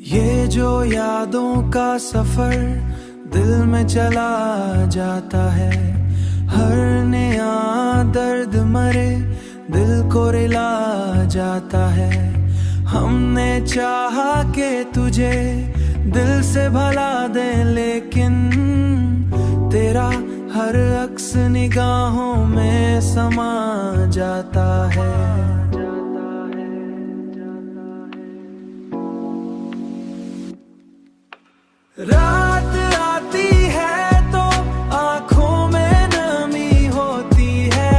ये जो यादों का सफर दिल में चला जाता है, हर नया दर्द मरे दिल को रिला जाता है। हमने चाहा कि तुझे दिल से भला दे, लेकिन तेरा हर अक्स निगाहों में समा जाता है। रात आती है तो आंखों में नमी होती है,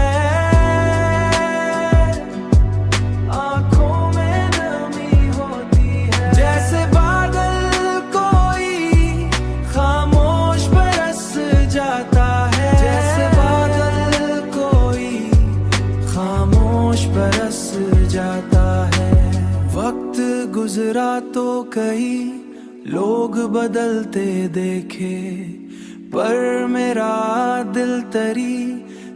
आंखों में नमी होती है। जैसे बादल कोई खामोश बरस जाता है, जैसे बादल कोई खामोश बरस जाता है। वक्त गुजरा तो कई लोग बदलते देखे, पर मेरा दिल तेरी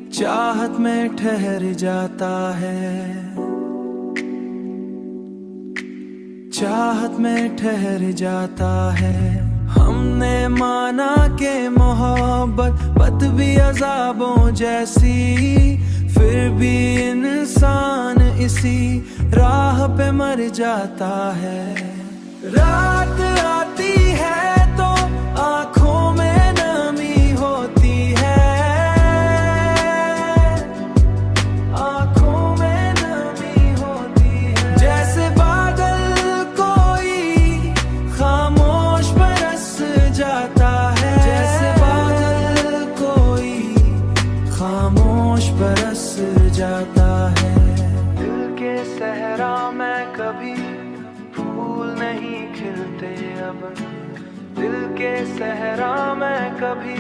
चाहत में ठहर जाता है, चाहत में ठहर जाता है। हमने माना कि मोहब्बत बद भी अज़ाबों जैसी, फिर भी इंसान इसी राह पे मर जाता है। रात आती है तो आंखों में नमी होती है, आंखों में नमी होती है। जैसे बादल कोई खामोश बरस जाता है, जैसे बादल कोई खामोश बरस जाता है। दिल के सहरा में कभी फूल नहीं खिलते अब, दिल के सहरा में कभी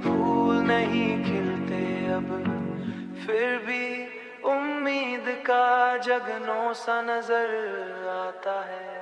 फूल नहीं खिलते अब, फिर भी उम्मीद का जगनों सा नजर आता है।